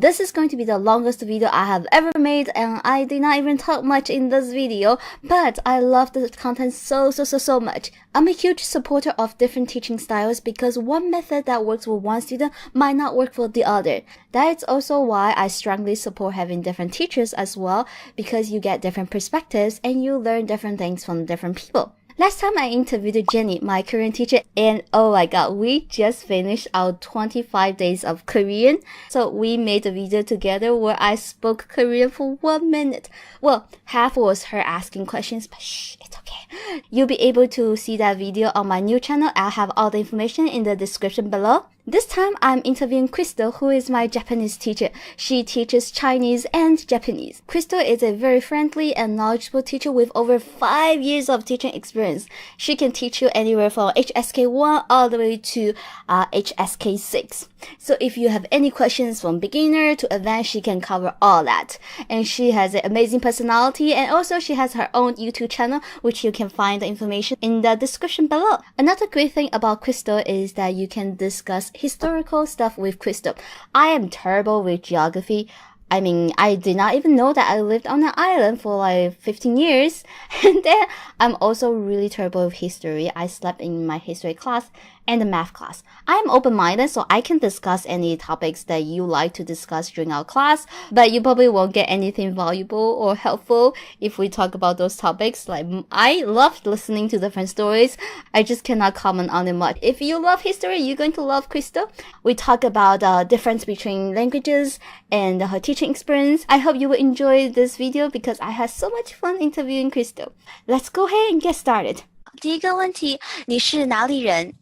This is going to be the longest video I have ever made, and I did not even talk much in this video, but I love the content so much. I'm a huge supporter of different teaching styles because one method that works for one student might not work for the other. That's also why I strongly support having different teachers as well, because you get different perspectives and you learn different things from different people. Last time I interviewed Jenny, my Korean teacher, and oh my god, we just finished our 25 days of Korean. So we made a video together where I spoke Korean for 1 minute. Well, half was her asking questions, but shh, it's okay. You'll be able to see that video on my new channel. I'll have all the information in the description below. This time, I'm interviewing Crystal, who is my Japanese teacher. She teaches Chinese and Japanese. Crystal is a very friendly and knowledgeable teacher with over 5 years of teaching experience. She can teach you anywhere from HSK1 all the way to HSK6. So if you have any questions from beginner to advanced, she can cover all that. And she has an amazing personality, and also she has her own YouTube channel, which you can find the information in the description below. Another great thing about Crystal is that you can discuss historical stuff with Crystal. I am terrible with geography. I mean, I did not even know that I lived on an island for like 15 years. And then I'm also really terrible with history. I slept in my history class and the math class. I'm open-minded, so I can discuss any topics that you like to discuss during our class, but you probably won't get anything valuable or helpful if we talk about those topics. Like, I love listening to different stories. I just cannot comment on it much. If you love history, you're going to love Crystal. We talk about the difference between languages and her teaching experience. I hope you will enjoy this video because I had so much fun interviewing Crystal. Let's go ahead and get started. 第一个问题，你是哪里人？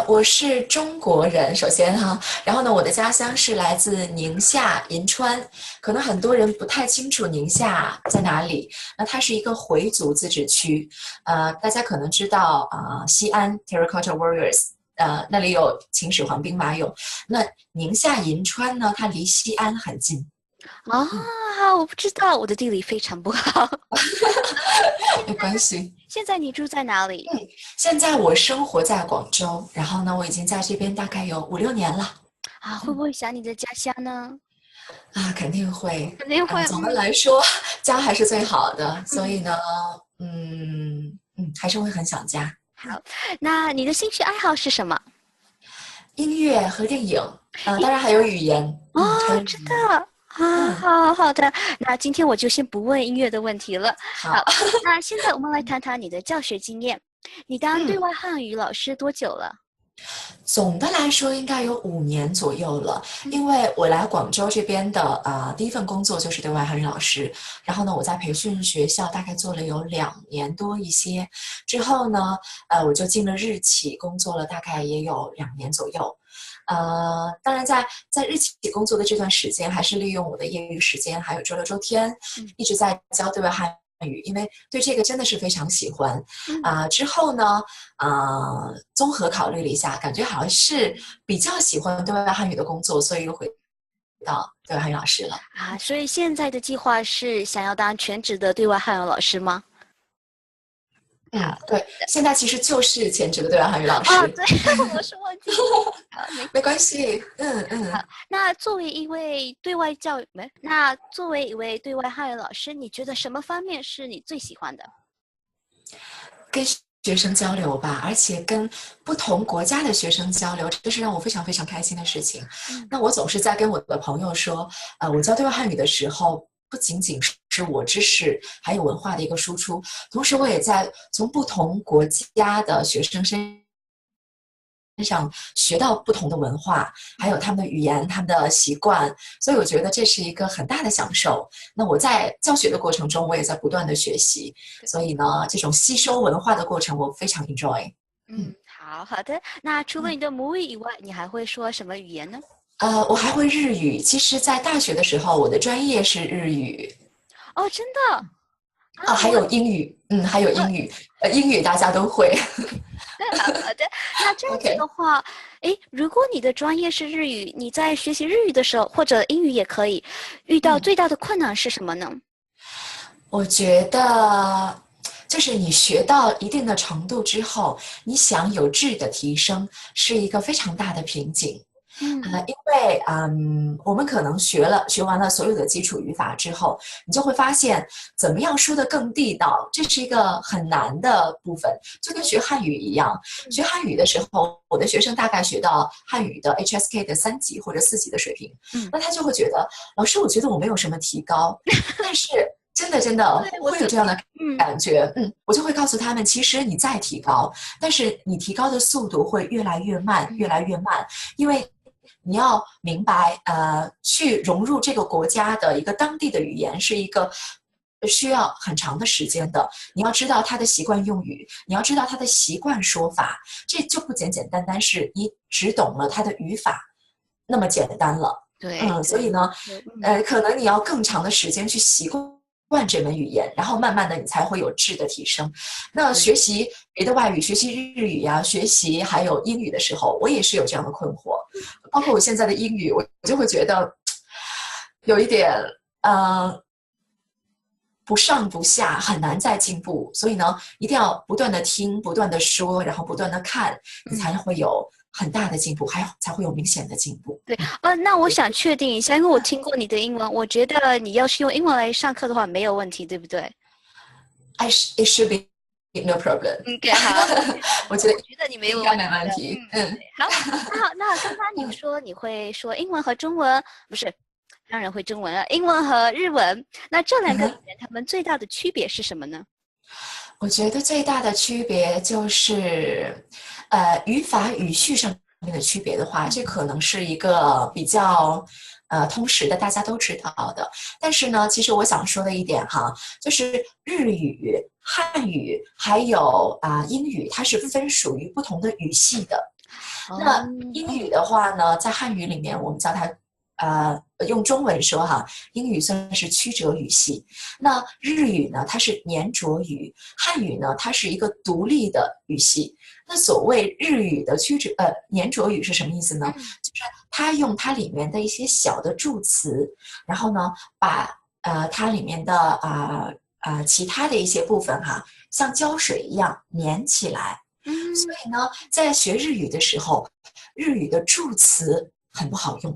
我是中国人，首先哈，然后呢，我的家乡是来自宁夏银川，可能很多人不太清楚宁夏在哪里。那它是一个回族自治区，大家可能知道西安 Terracotta Warriors，那里有秦始皇兵马俑。那宁夏银川呢，它离西安很近。我不知道，我的地理非常不好。没关系。现在你住在哪里？现在我生活在广州，然后呢，我已经在这边大概有5、6年了。会不会想你的家乡呢？肯定会，肯定会。总的来说，家还是最好的，所以呢，还是会很想家。好，那你的兴趣爱好是什么？音乐和电影，当然还有语言。真的。好的，那今天我就先不问音乐的问题了。好，那现在我们来谈谈你的教学经验。你当对外汉语老师多久了？总的来说应该有5年左右了，因为我来广州这边的第一份工作就是对外汉语老师，然后呢，我在培训学校大概做了有2年多一些，之后呢，我就进了日企工作了，大概也有2年左右。当然在日企工作的这段时间，还是利用我的业余时间，还有周六周天，一直在教对外汉语，因为对这个真的是非常喜欢。之后呢，综合考虑了一下，感觉好像是比较喜欢对外汉语的工作，所以又回到对外汉语老师了。所以现在的计划是想要当全职的对外汉语老师吗？对，现在其实就是全职的对外汉语老师。对，我是忘记了。没关系。好，那作为一位对外汉语老师，你觉得什么方面是你最喜欢的？跟学生交流吧，而且跟不同国家的学生交流，这是让我非常非常开心的事情。那我总是在跟我的朋友说，我教对外汉语的时候，不仅仅是我知识还有文化的一个输出，同时我也在从不同国家的学生身上学到不同的文化，还有他们的语言、他们的习惯，所以我觉得这是一个很大的享受。那我在教学的过程中，我也在不断的学习，所以呢，这种吸收文化的过程我非常 enjoy。好的。那除了你的母语以外，你还会说什么语言呢？我还会日语。其实，在大学的时候，我的专业是日语。真的？还有英语。还有英语。英语大家都会。好的。那这样子的话，如果你的专业是日语，你在学习日语的时候，或者英语也可以，遇到最大的困难是什么呢？我觉得就是你学到一定的程度之后，你想有质的提升是一个非常大的瓶颈。因为我们可能学完了所有的基础语法之后，你就会发现怎么样说得更地道，这是一个很难的部分，就跟学汉语一样。学汉语的时候，我的学生大概学到汉语的 HSK 的3级或者4级的水平，那他就会觉得，老师，我觉得我没有什么提高，但是真的会有这样的感觉，我就会告诉他们，其实你在提高，但是你提高的速度会越来越慢，越来越慢，因为你要明白，去融入这个国家的一个当地的语言是一个需要很长的时间的。你要知道他的习惯用语，你要知道他的习惯说法，这就不简简单单是你只懂了他的语法那么简单了。对，所以呢，可能你要更长的时间去习惯这门语言，然后慢慢的你才会有质的提升。那学习别的外语，学习日语呀，学习还有英语的时候，我也是有这样的困惑。包括我现在的英语，我就会觉得有一点不上不下，很难再进步。所以呢，一定要不断的听，不断的说，然后不断的看，你才会有很大的进步，才会有明显的进步。对，那我想确定一下，因为我听过你的英文，我觉得你要是用英文来上课的话没有问题，对不对？It should be no problem。OK， 好，我觉得你没有应该没问题。好，那刚刚你说你会说英文和中文，不是，当然会中文了，英文和日文。那这2个语言它们最大的区别是什么呢？我觉得最大的区别就是，语法语序上面的区别的话，这可能是一个比较通识的，大家都知道的。但是呢，其实我想说的一点哈，就是日语、汉语还有英语，它是分属于不同的语系的。那英语的话呢，在汉语里面我们叫它用中文说哈，英语算是曲折语系。那日语呢，它是黏着语；汉语呢，它是一个独立的语系。那所谓日语的黏着语是什么意思呢？就是它用它里面的一些小的助词，然后呢，把它里面的其他的一些部分哈，像胶水一样粘起来。所以呢，在学日语的时候，日语的助词很不好用。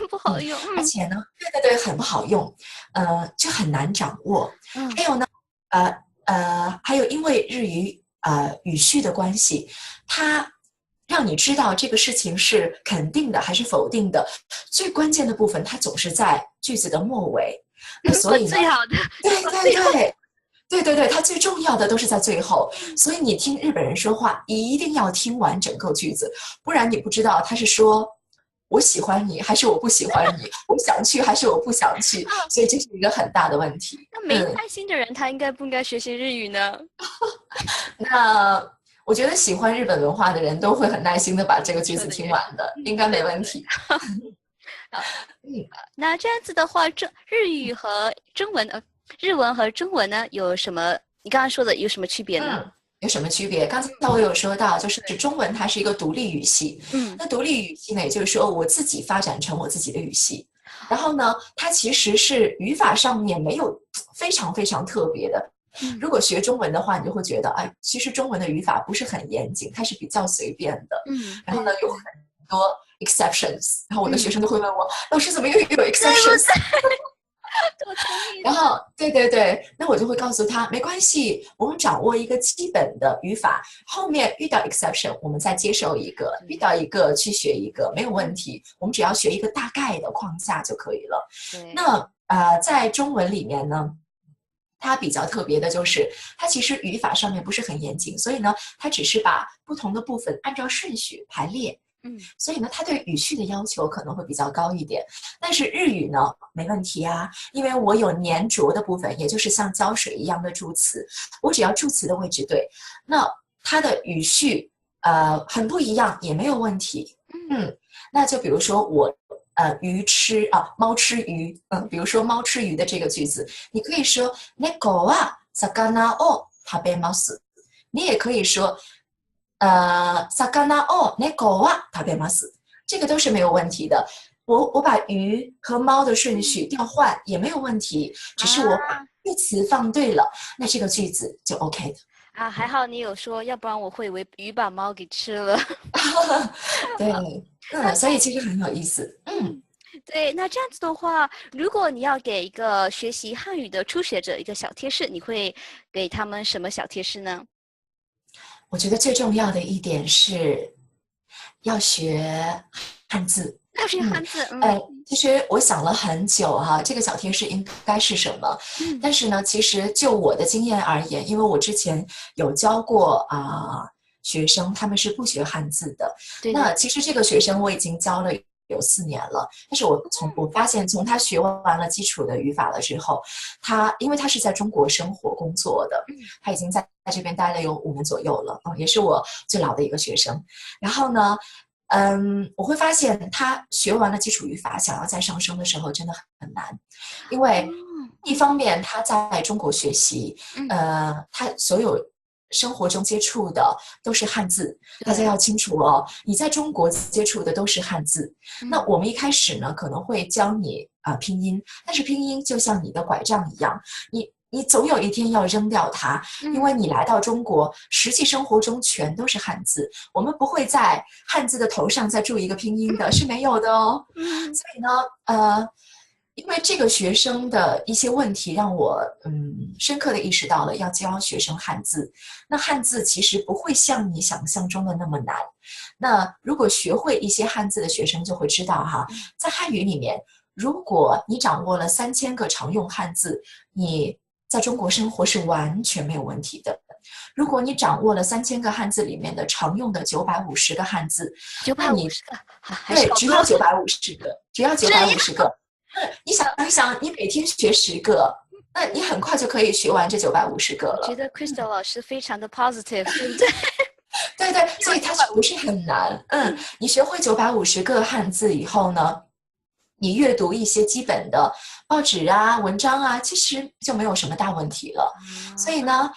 不好用，而且呢，对，很不好用，就很难掌握。还有呢，还有因为日语语序的关系，它让你知道这个事情是肯定的还是否定的，最关键的部分它总是在句子的末尾。那所以呢，最好的，对，它最重要的都是在最后。所以你听日本人说话，一定要听完整个句子，不然你不知道他是说我喜欢你还是我不喜欢你，我想去还是我不想去，所以这是一个很大的问题。那没耐心的人，他应该不应该学习日语呢？那我觉得喜欢日本文化的人都会很耐心的把这个句子听完的，应该没问题。那这样子的话，日文和中文呢有什么？你刚刚说的有什么区别呢？有什么区别？刚才我有说到，就是中文它是一个独立语系，那独立语系呢，也就是说我自己发展成我自己的语系，然后呢，它其实是语法上面没有非常非常特别的。如果学中文的话，你就会觉得，其实中文的语法不是很严谨，它是比较随便的。然后呢，有很多 exceptions， 然后我的学生都会问我，老师怎么又有 exceptions？然后对，那我就会告诉他，没关系，我们掌握一个基本的语法，后面遇到 exception， 我们再接受一个，遇到一个去学一个，没有问题。我们只要学一个大概的框架就可以了。那在中文里面呢，它比较特别的就是，它其实语法上面不是很严谨，所以呢，它只是把不同的部分按照顺序排列。所以呢，它对语序的要求可能会比较高一点。但是日语呢，没问题啊，因为我有粘着的部分，也就是像胶水一样的助词，我只要助词的位置对，那它的语序很不一样也没有问题。那就比如说我猫吃鱼，比如说猫吃鱼的这个句子，你可以说猫は魚を食べます，你也可以说魚を猫は食べます，这个都是没有问题的。我把鱼和猫的顺序调换也没有问题，只是我把句词放对了，那这个句子就 OK 的。还好你有说，要不然我会以为鱼把猫给吃了。对，所以其实很有意思。对，那这样子的话，如果你要给一个学习汉语的初学者一个小贴士，你会给他们什么小贴士呢？我觉得最重要的一点是要学汉字。要学汉字，其实我想了很久哈，这个小贴士应该是什么？但是呢，其实就我的经验而言，因为我之前有教过学生，他们是不学汉字的。对，那其实这个学生我已经教了有4年了，但是我发现从他学完了基础的语法了之后，因为他是在中国生活工作的，他已经在这边待了有5年左右了，也是我最老的一个学生。然后呢，我会发现他学完了基础语法，想要再上升的时候真的很难，因为一方面他在中国学习，他所有生活中接触的都是汉字，大家要清楚哦，你在中国接触的都是汉字。那我们一开始呢，可能会教你拼音，但是拼音就像你的拐杖一样，你总有一天要扔掉它，因为你来到中国，实际生活中全都是汉字，我们不会在汉字的头上再注一个拼音的，是没有的哦。所以呢，因为这个学生的一些问题，让我深刻的意识到了要教学生汉字。那汉字其实不会像你想象中的那么难。那如果学会一些汉字的学生就会知道哈，在汉语里面，如果你掌握了3000个常用汉字，你在中国生活是完全没有问题的。如果你掌握了3000个汉字里面的常用的950个汉字，950个，对，只要950个，只要950个。你想一想，你每天学10个，那你很快就可以学完这950个了。我觉得 Crystal 老师非常的 positive， 对不对？对，所以它不是很难。你学会950个汉字以后呢，你阅读一些基本的报纸啊、文章啊，其实就没有什么大问题了。所以呢，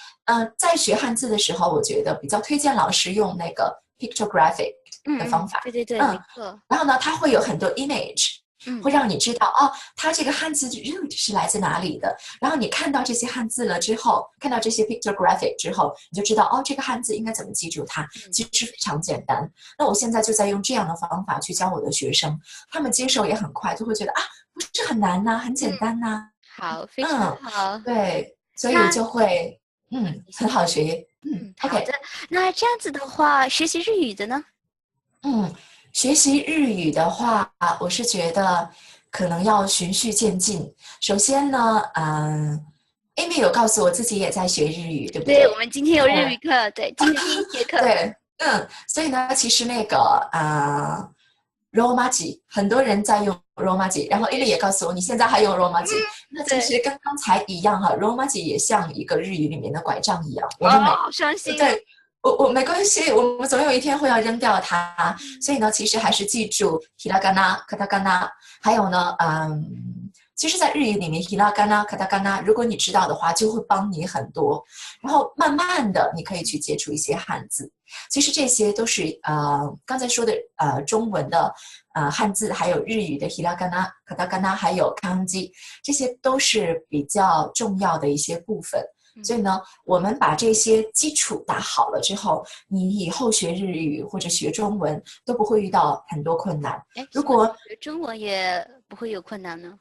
在学汉字的时候，我觉得比较推荐老师用那个 pictographic 的方法。对，没错。然后呢，它会有很多 image。会让你知道它这个汉字 root 是来自哪里的。然后你看到这些汉字了之后，看到这些 pictographic 之后，你就知道这个汉字应该怎么记住它。其实非常简单。那我现在就在用这样的方法去教我的学生，他们接受也很快，就会觉得不是很难呐，很简单呐。好，非常好。对，所以就会很好学。好的。那这样子的话，学习日语的呢？学习日语的话，我是觉得可能要循序渐进。首先呢，Amy 有告诉我自己也在学日语，对不对？对，我们今天有日语课，对，今天第1节课。对，所以呢，其实那个Romaji 很多人在用 Romaji， 然后 Amy 也告诉我你现在还用 Romaji，那其实跟刚才一样哈，Romaji 也像一个日语里面的拐杖一样。好伤心。对。我没关系，我们总有一天会要扔掉它，所以呢，其实还是记住 hiragana、katakana， 还有呢，其实，在日语里面 hiragana、katakana， 如果你知道的话，就会帮你很多。然后慢慢的，你可以去接触一些汉字。其实这些都是刚才说的中文的汉字，还有日语的 hiragana、katakana， 还有 kanji， 这些都是比较重要的一些部分。所以呢，我们把这些基础打好了之后，你以后学日语或者学中文都不会遇到很多困难。如果学中文也不会有困难呢？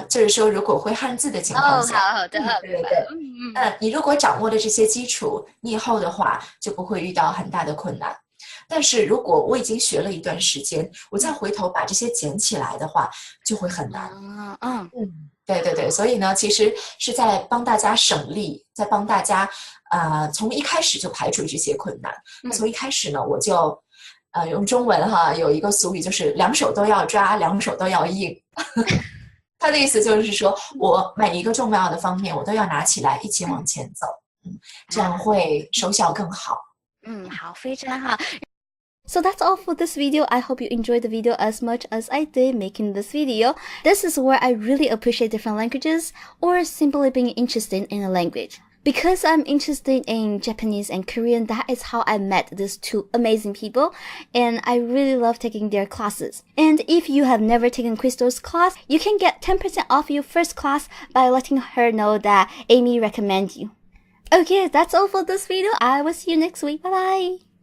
就是说，如果会汉字的情况下，好的，对，你如果掌握了这些基础，你以后的话就不会遇到很大的困难。但是如果我已经学了一段时间，我再回头把这些捡起来的话，就会很难。对，所以呢，其实是在帮大家省力，在帮大家从一开始就排除这些困难。从一开始呢，我就用中文有一个俗语，就是2手都要抓，2手都要硬。他的意思就是说，我每一个重要的方面，我都要拿起来一起往前走，这样会收效更好。好，非常好。So that's all for this video. I hope you enjoyed the video as much as I did making this video. This is where I really appreciate different languages or simply being interested in a language. Because I'm interested in Japanese and Korean, that is how I met these two amazing people, and I really love taking their classes. And if you have never taken Crystal's class, you can get 10% off your first class by letting her know that Amy recommends you. Okay, that's all for this video. I will see you next week. Bye bye!